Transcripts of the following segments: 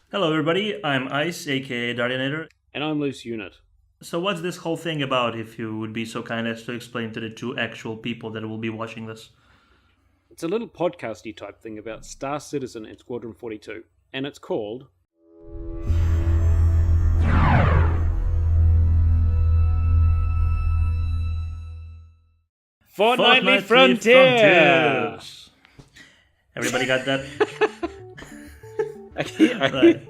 Hello, everybody. I'm Ice, aka Dardianator. And I'm Loose Unit. So, what's this whole thing about? If you would be so kind as to explain to the two actual people that will be watching this. It's a little podcasty type thing about Star Citizen and Squadron 42, and it's called Fortnightly Frontier. Frontiers. Everybody got that? Right.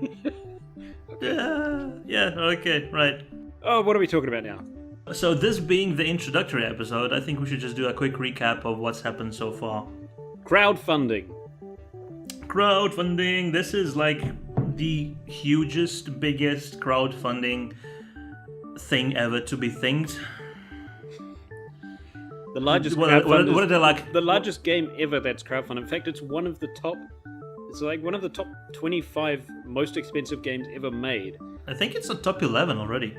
Yeah, okay, right. Oh, what are we talking about now? So, this being the introductory episode, I think we should just do a quick recap of what's happened so far. Crowdfunding. Crowdfunding. This is like the hugest, biggest crowdfunding thing ever to be thinked. The largest What are they like? The largest game ever that's crowdfunded. In fact, it's like one of the top 25 most expensive games ever made. I think it's a top 11 already.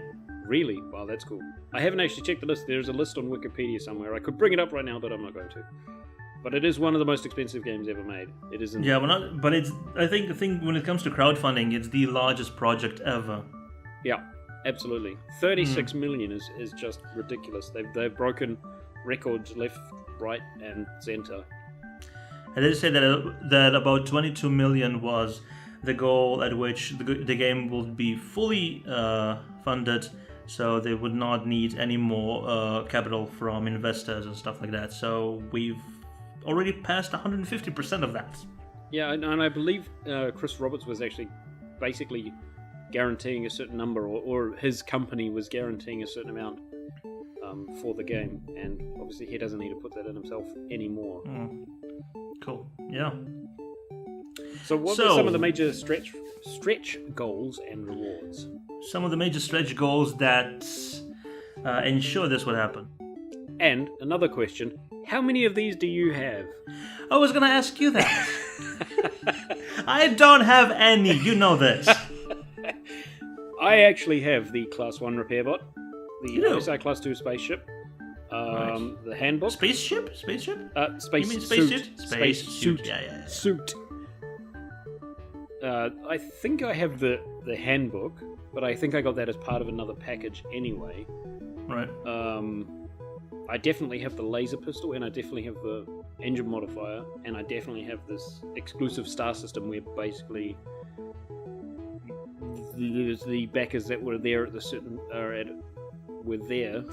Really? Wow, that's cool. I haven't actually checked the list. There's a list on Wikipedia somewhere. I could bring it up right now, but I'm not going to. But it is one of the most expensive games ever made. It isn't. Yeah, but it's. I think when it comes to crowdfunding, it's the largest project ever. Yeah, absolutely. 36 million is just ridiculous. They've broken records left, right, and center. And they say that about 22 million was the goal at which the game will be fully funded, so they would not need any more capital from investors and stuff like that. So we've already passed 150% of that. Yeah, and I believe Chris Roberts was actually basically guaranteeing a certain number, or his company was guaranteeing a certain amount for the game, and obviously he doesn't need to put that in himself anymore. Cool. Yeah. So what were some of the major stretch goals and rewards? Some of the major stretch goals that ensure this would happen. And another question, how many of these do you have? I was going to ask you that. I don't have any, you know this. I actually have the Class 1 repair bot, the do? OSI Class 2 spaceship, the handbook. Spaceship? Space You mean spacesuit? Spacesuit. Yeah. Suit. I think I have the handbook, but I think I got that as part of another package anyway. Right. I definitely have the laser pistol, and I definitely have the engine modifier, and I definitely have this exclusive star system where basically the backers that were there at the certain were there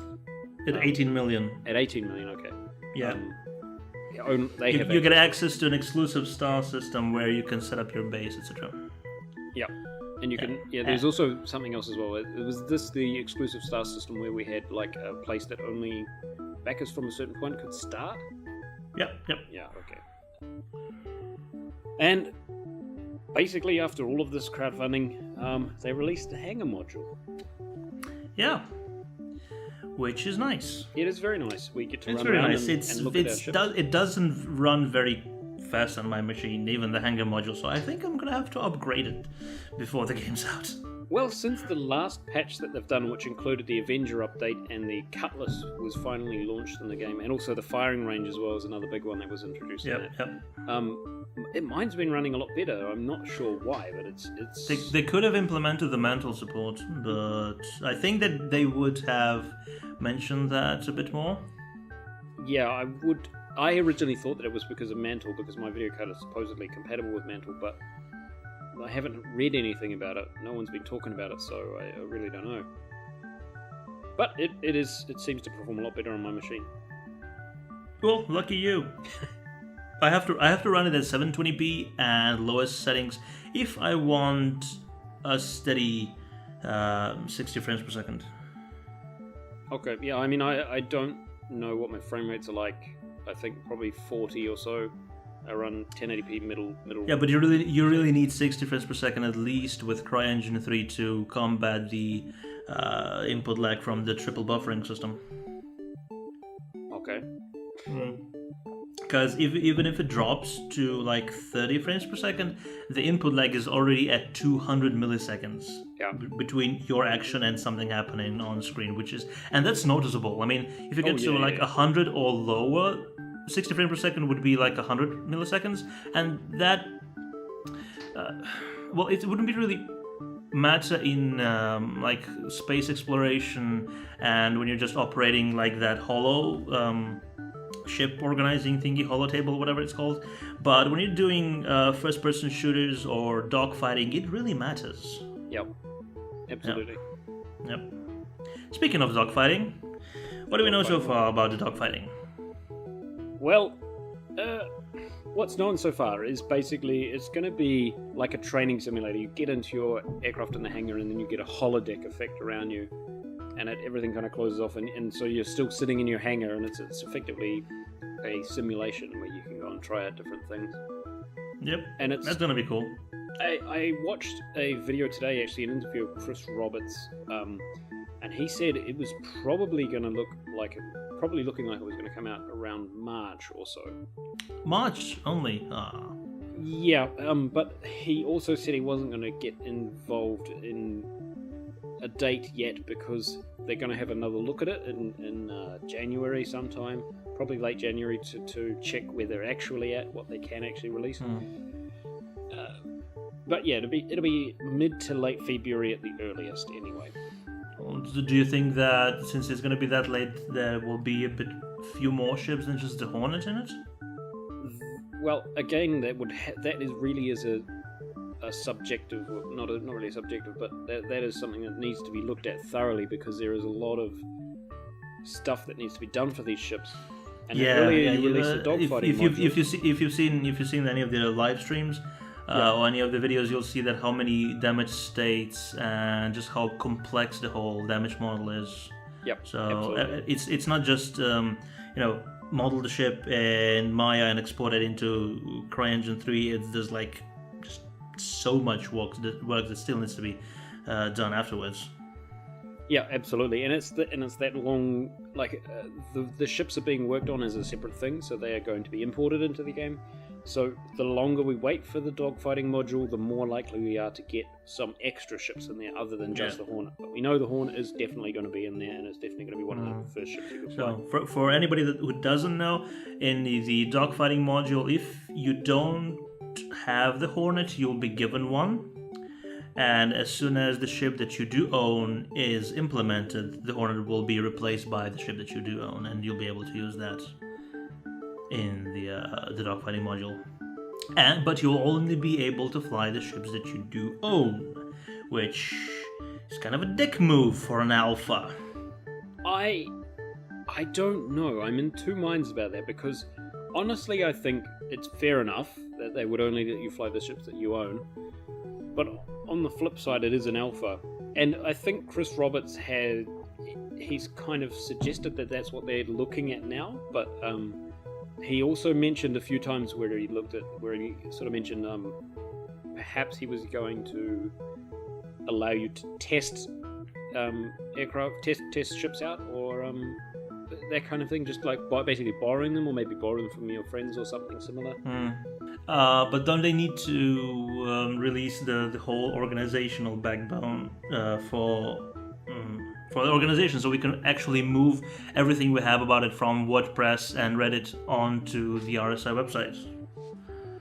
At 18 million. at 18 million. Okay. Yeah. You get access to an exclusive star system where you can set up your base, etc. Yeah. And you can. Yeah. There's also something else as well. It was the exclusive star system where we had like a place that only backers from a certain point could start. Yep. Yeah. Okay. And basically, after all of this crowdfunding, they released the hangar module. Yeah. Which is nice. It is very nice. We get to It's run very around nice. and look at our ships. It doesn't run very fast on my machine, even the hangar module, so I think I'm gonna have to upgrade it before the game's out. Well, since the last patch that they've done, which included the Avenger update and the Cutlass was finally launched in the game, and also the firing range as well is another big one that was introduced in it. Yep. Mine's been running a lot better. I'm not sure why, but it's... They could have implemented the mantle support, but I think that they would have mentioned that a bit more. Yeah, I originally thought that it was because of Mantle, because my video card is supposedly compatible with Mantle, but I haven't read anything about it. No one's been talking about it, so I really don't know. But it seems to perform a lot better on my machine. Cool, lucky you. I have to run it at 720p and lowest settings if I want a steady 60 frames per second. Okay, yeah, I mean, I don't know what my frame rates are like. I think probably 40 or so. I run 1080p middle. Yeah, but you really need 60 frames per second at least with CryEngine 3 to combat the input lag from the triple buffering system. Okay. Because even if it drops to like 30 frames per second, the input lag is already at 200 milliseconds between your action and something happening on screen, and that's noticeable. I mean, if you get to 100 or lower, 60 frames per second would be like 100 milliseconds, and that well, it wouldn't be really matter in like space exploration and when you're just operating like that holo ship organizing thingy, holotable, whatever it's called. But when you're doing first-person shooters or dogfighting, it really matters. Yep, absolutely. Yep. Speaking of dogfighting, what do we know so far about the dogfighting? Well, what's known so far is basically it's going to be like a training simulator. You get into your aircraft in the hangar, and then you get a holodeck effect around you, and everything kind of closes off, and so you're still sitting in your hangar, and it's effectively a simulation where you can go and try out different things. Yep, and that's going to be cool. I watched a video today, actually, an interview of Chris Roberts, and he said it was probably going to looking like it was going to come out around March or so. March only? Yeah, but he also said he wasn't going to get involved in a date yet because they're going to have another look at it in January sometime, probably late January, to check where they're actually at, what they can actually release. But yeah, it'll be mid to late February at the earliest, anyway. Do you think that since it's going to be that late, there will be few more ships than just the Hornet in it? Well, again, that really is a subjective, not really subjective, but that is something that needs to be looked at thoroughly because there is a lot of stuff that needs to be done for these ships. And the earlier you release the dogfighting module, if you've seen any of the live streams or any of the videos, you'll see that how many damage states and just how complex the whole damage model is. Yep. So it's not just model the ship in Maya and export it into CryEngine 3. There's like just so much work that still needs to be done afterwards. Yeah, absolutely, and it's that long. Like the ships are being worked on as a separate thing, so they are going to be imported into the game. So the longer we wait for the dogfighting module, the more likely we are to get some extra ships in there other than just the Hornet. But we know the Hornet is definitely going to be in there, and it's definitely going to be one of the first ships you can fly. So for anybody who doesn't know, in the dogfighting module, if you don't have the Hornet, you'll be given one. And as soon as the ship that you do own is implemented, the Hornet will be replaced by the ship that you do own, and you'll be able to use that in the dogfighting module. But you'll only be able to fly the ships that you do own, which is kind of a dick move for an alpha. I don't know. I'm in two minds about that because honestly, I think it's fair enough that they would only let you fly the ships that you own. But on the flip side, it is an alpha. And I think Chris Roberts he's kind of suggested that that's what they're looking at now. But he also mentioned a few times where he sort of mentioned perhaps he was going to allow you to test aircraft, test ships out, or that kind of thing, just like basically borrowing them, or maybe borrow them from your friends or something similar. But don't they need to release the whole organizational backbone for the organization, so we can actually move everything we have about it from WordPress and Reddit onto the RSI website?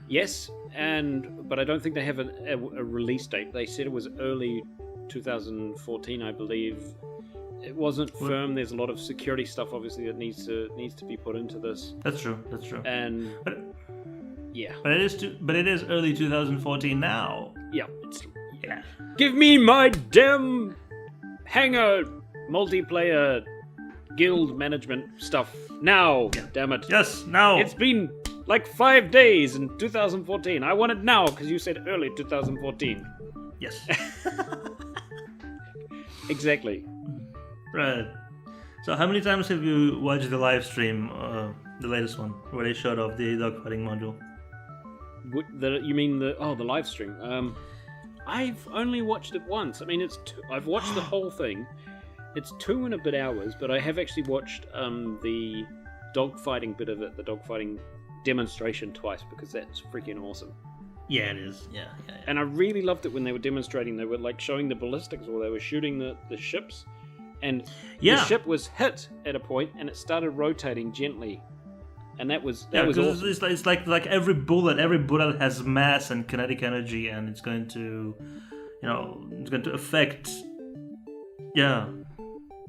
Yes, but I don't think they have a release date. They said it was early 2014, I believe. It wasn't firm. There's a lot of security stuff, obviously, that needs to be put into this. That's true. And but it is early 2014 now. Yeah. Give me my damn hangar multiplayer guild management stuff now. Yeah. Damn it. Yes, now. It's been like 5 days in 2014. I want it now because you said early 2014. Yes. Exactly. Right. So how many times have you watched the live stream, the latest one, where they showed off the dogfighting module? You mean the live stream? I've only watched it once. I mean, I've watched the whole thing. It's 2 and a bit hours, but I have actually watched the dogfighting bit of it, the dogfighting demonstration, twice, because that's freaking awesome. Yeah, it is. Yeah. And I really loved it when they were demonstrating. They were like showing the ballistics, or they were shooting the ships, and the ship was hit at a point, and it started rotating gently. and that was because awesome. it's like every bullet has mass and kinetic energy, and it's going to, it's going to affect. Yeah.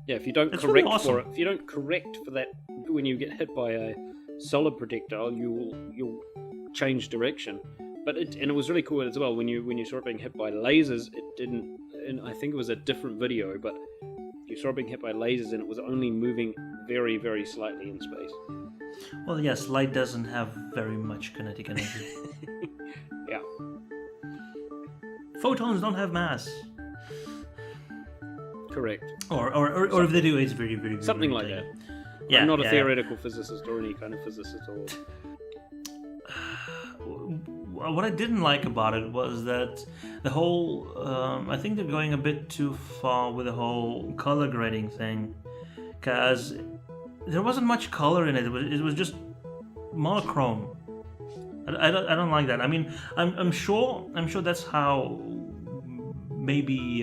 Yeah, if you don't It's correct really awesome. for it, if you don't correct for that when you get hit by a solid projectile, you'll change direction. But it was really cool as well when you saw it being hit by lasers. It didn't, and I think it was a different video, but you saw it being hit by lasers, and it was only moving very, very slightly in space. Well, yes, light doesn't have very much kinetic energy. Yeah. Photons don't have mass. Correct. Or if they do, it's very, very, very Something very like tiny. that. Yeah, I'm not a theoretical physicist or any kind of physicist or. What I didn't like about it was that the whole. I think they're going a bit too far with the whole color grading thing, because there wasn't much color in it. It was just monochrome. I don't like that. I mean, I'm sure that's how maybe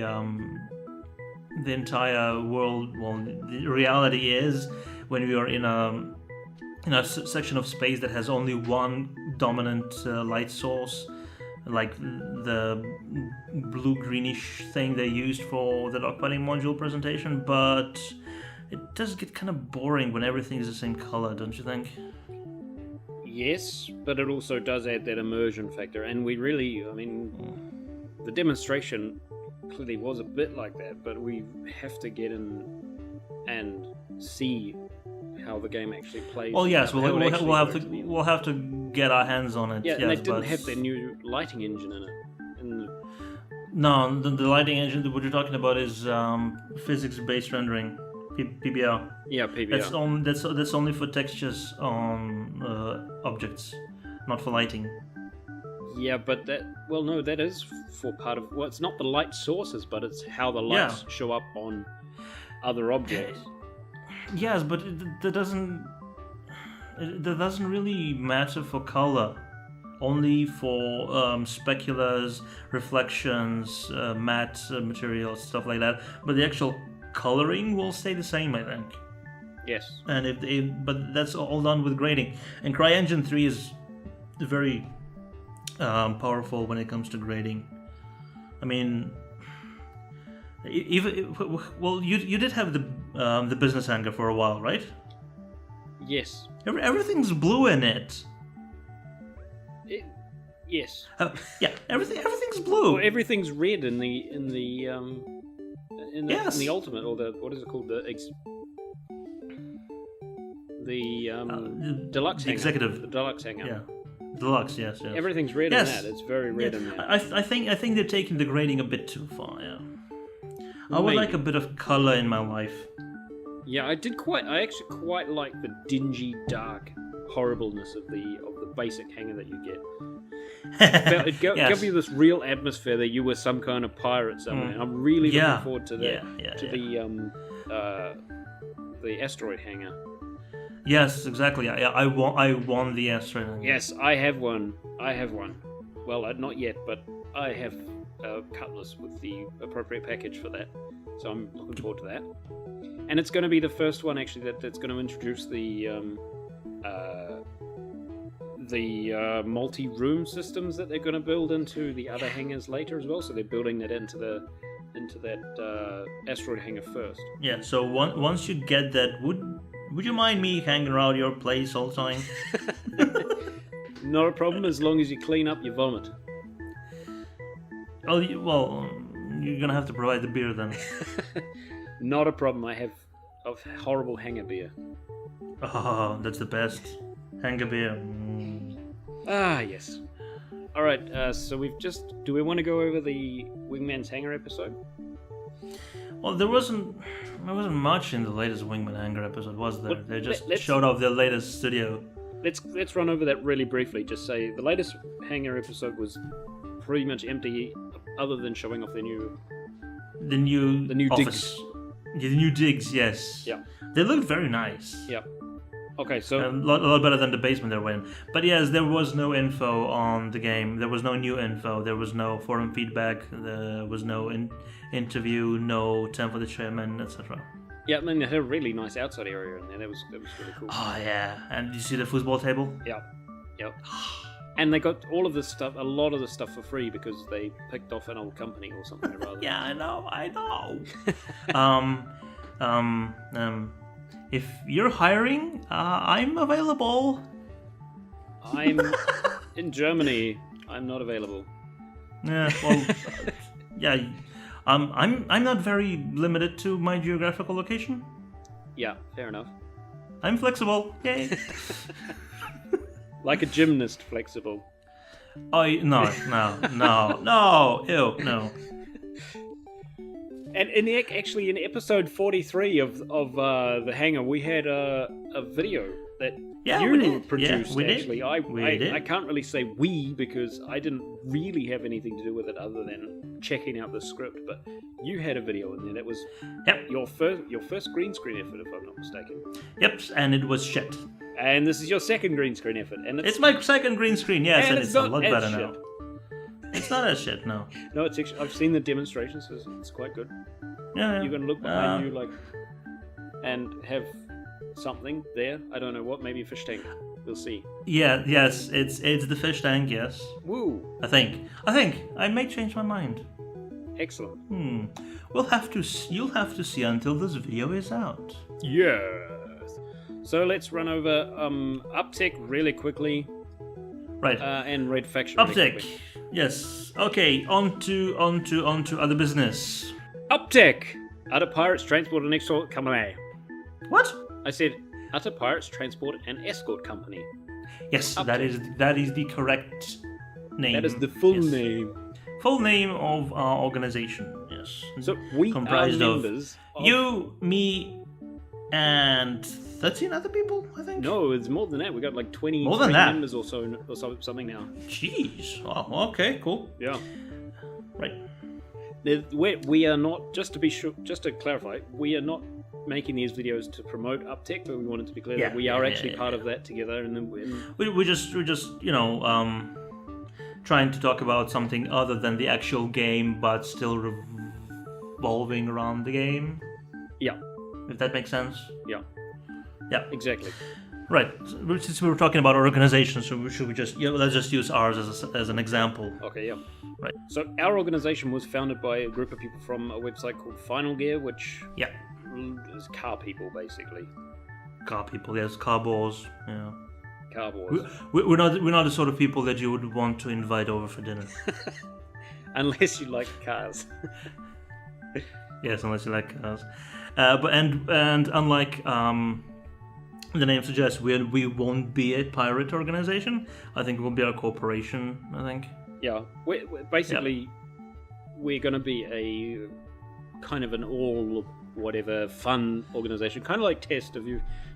the entire world, the reality is when we are in a section of space that has only one dominant light source, like the blue-greenish thing they used for the dogfighting module presentation, but it does get kind of boring when everything is the same color, don't you think? Yes, but it also does add that immersion factor, and we really, I mean, the demonstration clearly was a bit like that, but we have to get in and see how the game actually plays. Well, yes, we'll have to get our hands on it. Yeah, yes, and they didn't but... have their new lighting engine in it. And No, the lighting engine that what you're talking about is physics-based rendering, PBR. yeah, PBR. That's only for textures on objects, not for lighting. Yeah, but that is for part of. Well, it's not the light sources, but it's how the lights show up on other objects. Yes, but that doesn't really matter for color. Only for speculars, reflections, matte materials, stuff like that. But the actual coloring will stay the same, I think. Yes. And but that's all done with grading. And CryEngine 3 is very powerful when it comes to grading. I mean, you did have the business hangar for a while, right? Yes. Everything's blue in it. Yes. Yeah, everything's blue. Well, everything's red in the ultimate, or the what is it called, the deluxe hangar. Executive. The deluxe hangar. Yeah. Deluxe, yes. Everything's red in that. It's very red in that. I think they're taking the grading a bit too far. Yeah. I would like a bit of color in my life. Yeah, I actually quite like the dingy, dark horribleness of the basic hangar that you get. It gave you this real atmosphere that you were some kind of pirate somewhere. And I'm really looking forward to that. The asteroid hangar. Yes, exactly. I won the asteroid hangar. Yes, I have one. Well, not yet, but I have a Cutlass with the appropriate package for that. So I'm looking forward to that. And it's going to be the first one actually that's going to introduce the multi-room systems that they're going to build into the other hangars later as well. So they're building that into that asteroid hangar first. Yeah. So once you get that, would you mind me hanging around your place all the time? Not a problem, as long as you clean up your vomit. Oh, well, you're gonna have to provide the beer then. Not a problem. I have horrible hangar beer. Oh, that's the best. Hangar beer. Ah, yes. All right. So do we want to go over the Wingman's Hangar episode? Well, there wasn't much in the latest Wingman Hangar episode, was there? Well, they just showed off their latest studio. Let's run over that really briefly. Just say the latest Hangar episode was pretty much empty, other than showing off the new office. digs. The new digs, yes. Yeah. They looked very nice. Yeah. Okay, so a lot better than the basement they were in. But yes, there was no info on the game. There was no new info. There was no forum feedback. There was no interview. No time for the chairman, etc. Yeah, I mean, they had a really nice outside area in there. That was really cool. Oh yeah, and you see the football table? Yep. And they got all of this stuff, a lot of the stuff for free because they picked off an old company or something or other. Yeah, I know. If you're hiring, I'm available. I'm in Germany. I'm not available. Yeah, well, yeah. I'm not very limited to my geographical location. Yeah, fair enough. I'm flexible. Yay. Like a gymnast, flexible. No, ew, no. And actually, in episode 43 of the Hangar, we had a video that you produced. We actually, did. I can't really say we because I didn't really have anything to do with it other than checking out the script. But you had a video in there that was your first green screen effort, if I'm not mistaken. Yep, and it was shit. And this is your second green screen effort, and it's my second green screen. Yes, and it's a lot better shit. now. It's not as shit, no. No, it's actually, I've seen the demonstrations. So it's quite good. Yeah. You're gonna look behind you and have something there. I don't know what. Maybe a fish tank. We'll see. Yeah. Yes. It's the fish tank. Yes. Woo. I think I may change my mind. Excellent. You'll have to see until this video is out. Yes. So let's run over Uptech really quickly. Right. And Red Faction. Uptech. Yes. Okay. On to other business. Uptech. Other pirates transport and escort company. What? I said Utter Pirates Transport and Escort Company. Yes, Uptech. that is the correct name. That is the full name. Full name of our organization. Yes. So we comprised are members of you, me, and 13 other people, I think. No, it's more than that. We got like 20 more than that. members or something now. Jeez. Oh, okay, cool. Yeah. Right. We are not, just to clarify, we are not making these videos to promote Uptech, but we wanted to be clear that we are actually part of that together, and then we're just trying to talk about something other than the actual game, but still revolving around the game. Yeah. If that makes sense. Yeah. Yeah. Exactly. Right. Since we were talking about organizations, so should we just let's just use ours as an example. Okay. Yeah. Right. So our organization was founded by a group of people from a website called Finalgear, which is car people basically. Car people, yes, car boys. Yeah. Car boys. We're not the sort of people that you would want to invite over for dinner. Unless you like cars. Yes, unless you like cars. But unlike the name suggests, we won't be a pirate organization. I think we'll be a corporation. I think. Yeah, we're basically we're going to be a kind of an all whatever fun organization, kind of like Test.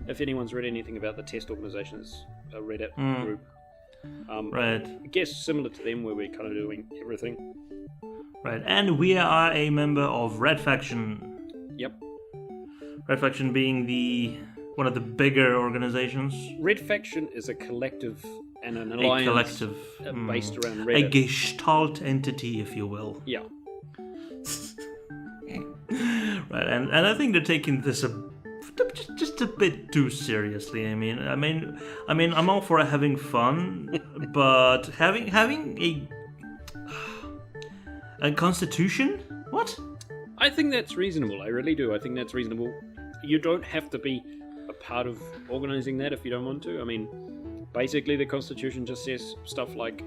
If anyone's read anything about the Test organization, it's a Reddit group. Right. I guess similar to them, where we're kind of doing everything. Right, and we are a member of Red Faction. Yep. Red Faction being one of the bigger organizations. Red Faction is a collective and an alliance based around Reddit. A gestalt entity, if you will. Yeah. Right, and I think they're taking this just a bit too seriously. I mean, I'm all for having fun, but having a constitution? What? I think that's reasonable. I really do. I think that's reasonable. You don't have to be a part of organizing that if you don't want to. I mean, basically the Constitution just says stuff like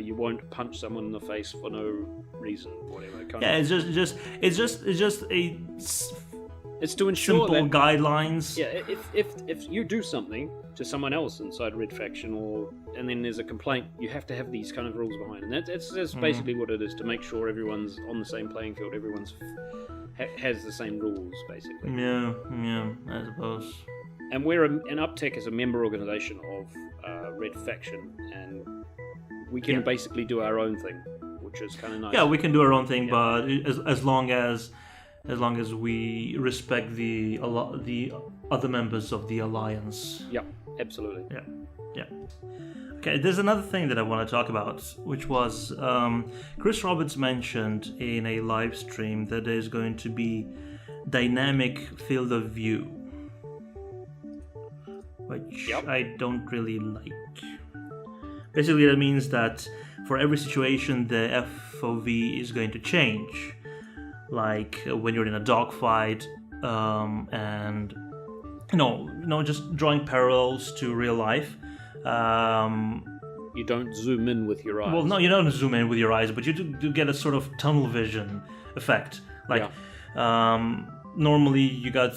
you won't punch someone in the face for no reason, whatever. It's to ensure simple that, guidelines. Yeah, if you do something to someone else inside Red Faction, and then there's a complaint, you have to have these kind of rules behind, and that's basically what it is, to make sure everyone's on the same playing field, everyone's has the same rules, basically. Yeah, I suppose. And we're an Uptech is a member organization of Red Faction, and we can basically do our own thing, which is kind of nice. Yeah, we can do our own thing, but as long as we respect the other members of the alliance. Yeah, absolutely. Yeah. Okay, there's another thing that I want to talk about, which was Chris Roberts mentioned in a live stream that there's going to be dynamic field of view, which I don't really like. Basically, that means that for every situation, the FOV is going to change. Like when you're in a dogfight, and just drawing parallels to real life. You don't zoom in with your eyes. Well, no, you don't zoom in with your eyes, but you do get a sort of tunnel vision effect. Like, normally you got,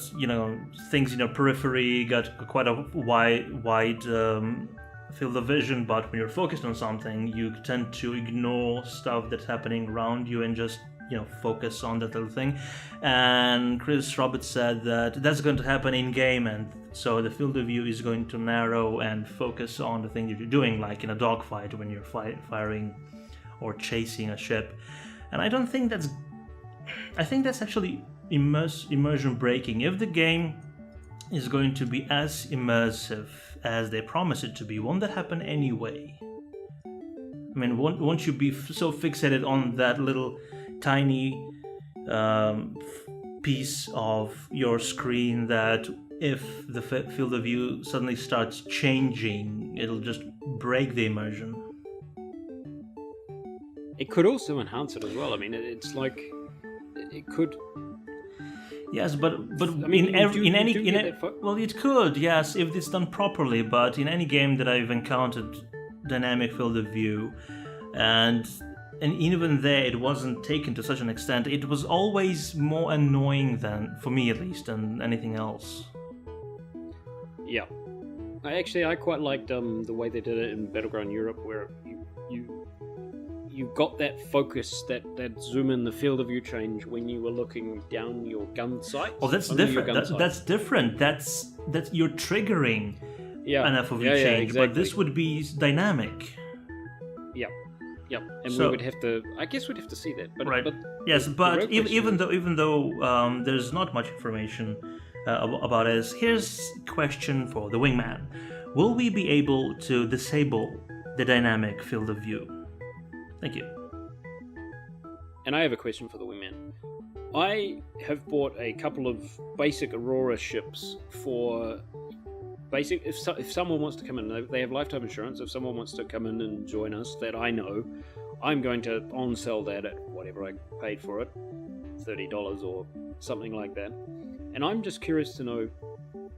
things in your periphery, you got quite a wide field of vision, but when you're focused on something, you tend to ignore stuff that's happening around you and just, focus on that little thing. And Chris Roberts said that that's going to happen in game, and so the field of view is going to narrow and focus on the thing that you're doing, like in a dogfight when you're firing or chasing a ship. And I don't think that's... I think that's actually immersion breaking. If the game is going to be as immersive as they promise it to be, won't that happen anyway? I mean, won't you be so fixated on that little tiny piece of your screen that if the field of view suddenly starts changing, it'll just break the immersion? It could also enhance it as well. I mean, it's like it could. Yes, but I mean, well, it could, yes, if it's done properly. But in any game that I've encountered, dynamic field of view, and even there, it wasn't taken to such an extent. It was always more annoying than, for me at least, than anything else. Yeah, I quite liked the way they did it in Battleground Europe, where you got that focus, that zoom in, the field of view change when you were looking down your gun sight. Oh, that's different. That's different. That's you're triggering an FOV change, exactly. But this would be dynamic. Yep, and we would have to. I guess we'd have to see that. But, right. Yes, but even though there's not much information about it, here's a question for the wingman: will we be able to disable the dynamic field of view? Thank you. And I have a question for the wingman. I have bought a couple of basic Aurora ships for basic. If someone wants to come in, they have lifetime insurance. If someone wants to come in and join us, that I know, I'm going to on-sell that at whatever I paid for it, $30 or something like that. And I'm just curious to know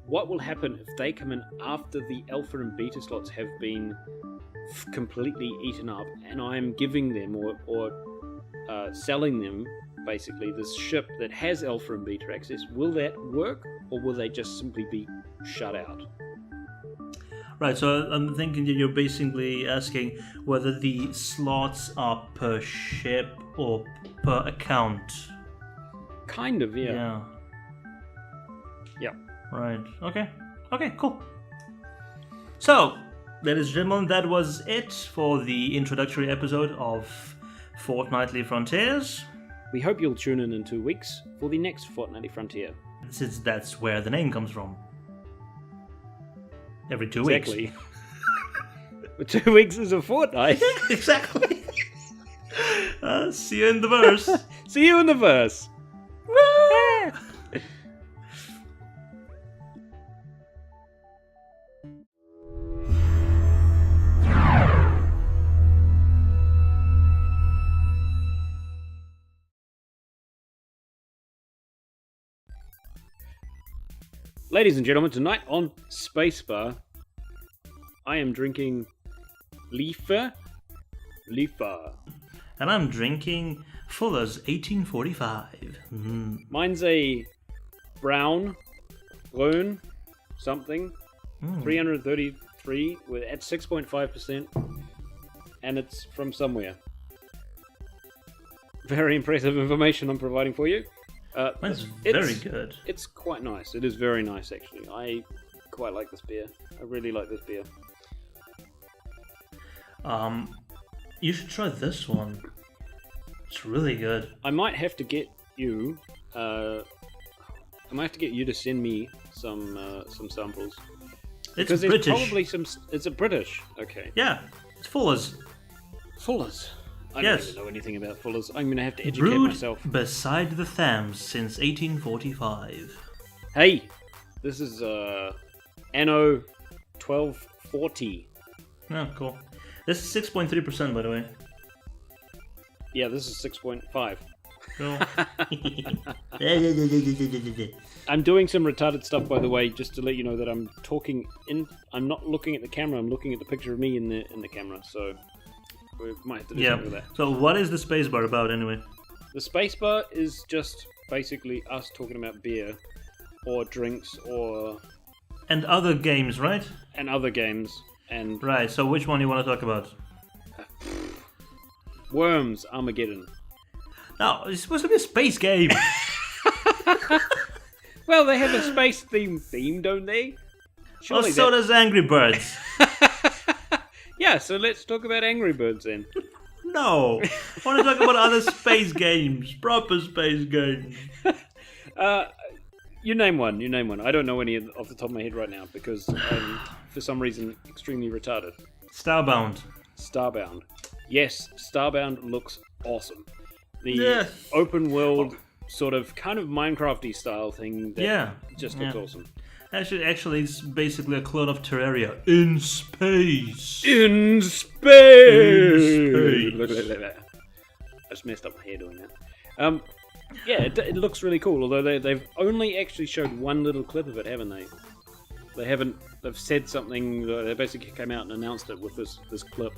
what will happen if they come in after the alpha and beta slots have been completely eaten up, and I'm giving them or selling them basically this ship that has alpha and beta access. Will that work, or will they just simply be shut out? Right, so I'm thinking that you're basically asking whether the slots are per ship or per account. Kind of, yeah. Yeah. Right, okay, cool. So, ladies and gentlemen, that was it for the introductory episode of Fortnightly Frontiers. We hope you'll tune in 2 weeks for the next Fortnightly Frontier. Since that's where the name comes from. Every 2 weeks. Exactly. 2 weeks is a fortnight. Exactly. See you in the verse. See you in the verse. Ladies and gentlemen, tonight on Spacebar, I am drinking Leafer. And I'm drinking Fuller's 1845. Mine's a brown, something, 333 at 6.5%, and it's from somewhere. Very impressive information I'm providing for you. Mine's very good. It's quite nice. It is very nice, actually. I quite like this beer. I really like this beer. You should try this one. It's really good. I might have to get you. I might have to get you to send me some samples. It's British. Probably some. It's a British. Okay. Yeah, it's Fuller's. Fuller's. I Yes. don't even know anything about Fuller's. I'm going to have to educate Brewed myself. beside the Thames since 1845. Hey, this is Anno 1240. Oh, cool. This is 6.3%, by the way. Yeah, this is 6.5. Cool. I'm doing some retarded stuff, by the way, just to let you know that I'm talking in. I'm not looking at the camera. I'm looking at the picture of me in the camera. So we might have to do something with that. So what is the spacebar about anyway? The spacebar is just basically us talking about beer, or drinks, And other games, right? and other games, and Right. So which one do you want to talk about? Worms Armageddon. No, it's supposed to be a space game. Well, they have a space theme, don't they? Well, so does Angry Birds. Yeah, so let's talk about Angry Birds then. No, I want to talk about other space games, proper space games. You name one. I don't know any off the top of my head right now because I'm, for some reason, extremely retarded. Starbound. Starbound. Yes, Starbound looks awesome. The open world, sort of, kind of Minecraft-y style thing that just looks awesome. Actually, it's basically a clone of Terraria in space. In space! Look at that. I just messed up my hair doing that. Yeah, it looks really cool, although they've only actually showed one little clip of it, haven't they? They've said something, they basically came out and announced it with this clip.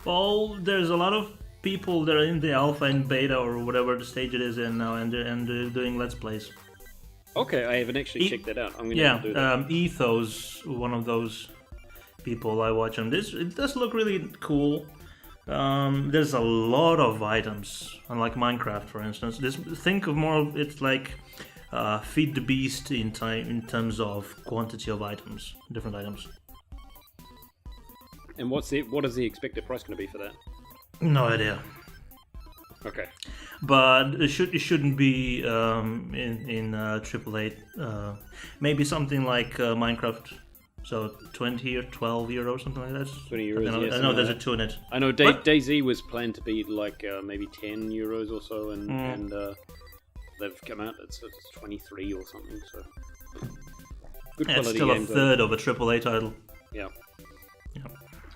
Well, there's a lot of people that are in the alpha and beta or whatever the stage it is in now, and they're doing Let's Plays. Okay, I haven't actually checked that out. I'm going to do that. Ethos, one of those people I watch him. It does look really cool. There's a lot of items, unlike Minecraft, for instance. Think of more of it's like Feed the Beast in terms of quantity of items, different items. And what is the expected price going to be for that? No idea. Okay. But it shouldn't be in AAA. Maybe something like Minecraft. So 20 or 12 euros, something like that. 20 euros. I know there's a 2 in it. I know DayZ was planned to be like maybe 10 euros or so, and they've come out. It's 23 or something. So good quality. It's still a third of a AAA title. Yeah.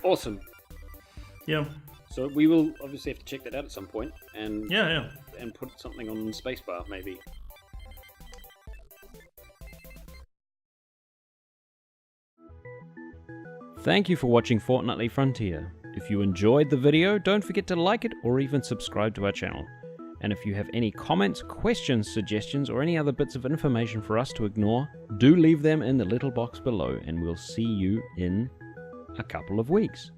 Awesome. Yeah. So we will obviously have to check that out at some point, and and put something on the spacebar maybe. Thank you for watching Fortnightly Frontier. If you enjoyed the video, don't forget to like it or even subscribe to our channel. And if you have any comments, questions, suggestions, or any other bits of information for us to ignore, do leave them in the little box below, and we'll see you in a couple of weeks.